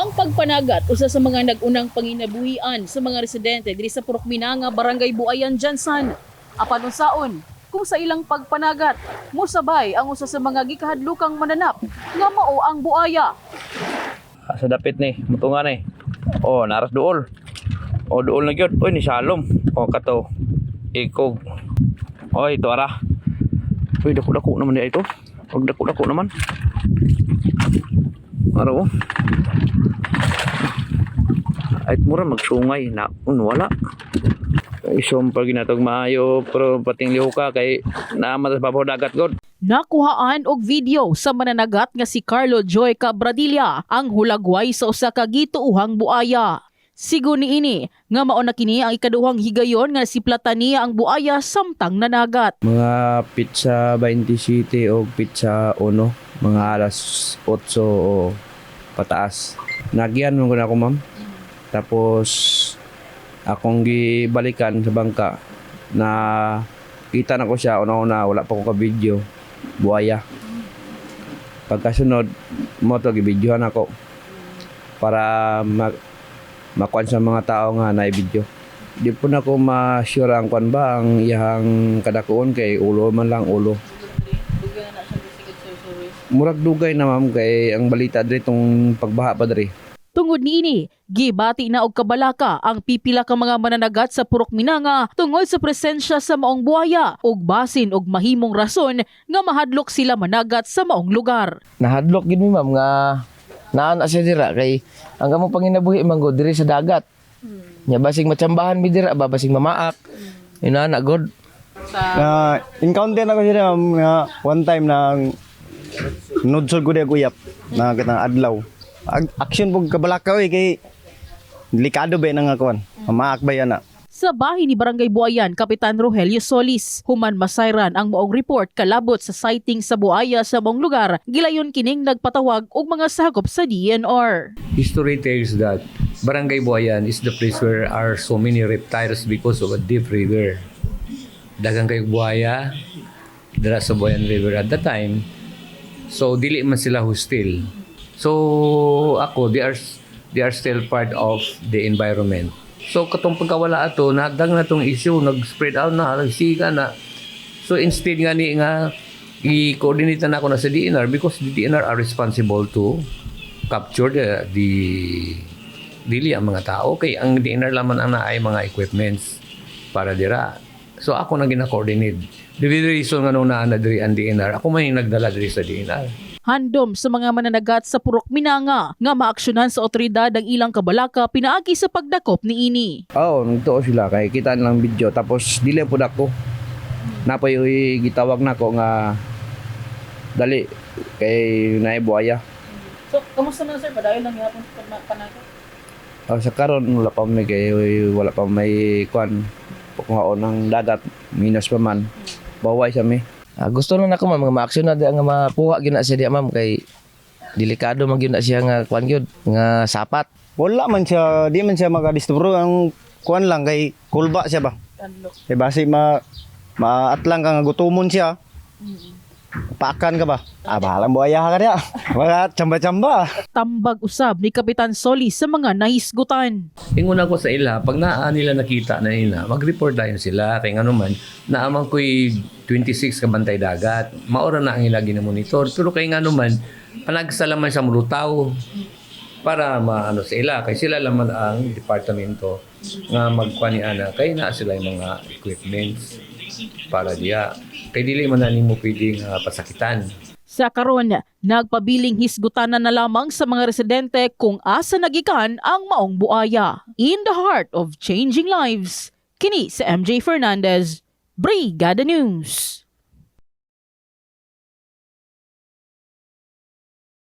Ang pagpanagat usa sa mga nag-unang panginabuhian sa mga residente diri sa Purok Minanga, Barangay Buayan, Jansan. Apan unsaon kung sa ilang pagpanagat mosabay ang usa sa mga gikahadlukang mananap nga mao ang buaya. Sa dapit ni, mutungan ni. Oh, naras duol. Oh, duol na gyud. Oy, ni Salom. Oh, kato. Ikog. Oy, ito ara. Uy, dako-dako naman niya ito. Huwag dako-dako naman. Araw. Ay, mura magsungay na wala. Isumpag ginatog maayo pero pating lihuka kay naamad sa babaw dagat god. Nakuhaan og video sa mananagat nga si Carlo Joy Cabradilla ang hulagway sa usa ka gituuhang buaya. Sigon niini nga mao na kini ang ikaduhang higayon nga siplatan niya ang buaya samtang nanagat. Mga pizza 27 o pizza 1, mga alas 8 o pataas. Nagyan mo na ako, ma'am. Tapos akong gibalikan sa bangka na kita na ko siya una-una, wala pa ko ka-video, buaya. Pagkasunod mo to gibidyohan ako para makuan sa mga tao nga na i-video. Di po na ko ma-sure ang kuan ba ang iyang kadakuon kay ulo man lang ulo. Murag dugay na, ma'am, kay ang balita diri tong pagbaha pa diri. Tungod niini, gibati na og kabalaka ang pipila ka mga mananagat sa Purok Minanga tungod sa presensya sa maong buaya ug basin og mahimong rason nga mahadlok sila managat sa maong lugar. Nahadlok gid mi, ma'am, nga naa siya dira kay ang among panginabuhi man gud diri sa dagat. Nya basig matsambahan mi dira, basig mamaak. Ina na god. Encounter na ko siya, ma'am, nga one time na nudsol ko di kuyap na kitang adlaw. Action pug kabalaka kay delikado ba nang akuan. Mamaak ba yan na. Sa bahay ni Barangay Buayan, Kapitan Rogelio Solis, human masayran ang maong report kalabot sa sighting sa buaya sa maong lugar, gilayon kining nagpatawag og mga sakop sa DNR. History tells that Barangay Buayan is the place where are so many reptiles because of a deep river. Daghang kay buaya dira sa Buayan River at that time. So dili man sila hostile. So ako, they are still part of the environment. So katong pagkawala ato, nagdang na tong issue, nag-spread out na, nagsiga na. So instead nga ni nga i-coordinate na ako na sa DNR because the DNR are responsible to capture the dili ang mga tao. Okay, ang DNR laman ang naay mga equipments para dira. So ako na gina-coordinate. The very reason nga nung naana diri ang DNR, ako may nagdala diri sa DNR. Handom sa mga mananagat sa Purok Minanga nga maaksyonan sa otoridad ang ilang kabalaka pinaagi sa pagdakop niini. Oo, nagtuo sila kay kita nilang video tapos dili pud ako. Napoy gitawag nako nga dali kay naay buaya. So, kamusta na sir? Padayon lang yapon sa panagat? Sa karon wala pa may kuan pagkuhaon ng dagat minus pa man. Baway sa mi. Gusto na nako, ma'am, nga ma-action na nga mapuha gyud na siya diya, ma'am, kay delikado man gyud na siya nga kuan gyud nga sapat. Wala man siya, di man siya makadistro ang kuan lang kay kulba siya ba. Kay basi maatlang ka nga gutumon siya. Pakan ka ba? Bahalang buaya ka niya. Mga tsamba-tsamba. Tambag usab ni Kapitan Solis sa mga nahisgutan. Ingon ako sa ila, pag naa nila nakita na ina, mag-report tayo sila. Kaya nga naman, naamang ko'y 26 ka bantay dagat. Maura na ang ila ginamonitor. Pero kaya nga naman, panagsalaman sa mulutaw para maano sa ila. Kaya sila laman ang departamento nga magkwaniana. Kaya na sila yung mga equipments para diya. Kaya dili man na mo pwedeng pasakitan. Sa karon, nagpabiling hisgutanan na lamang sa mga residente kung asa nagikan ang maong buaya. In the heart of changing lives, kini si MJ Fernandez, Brigada News.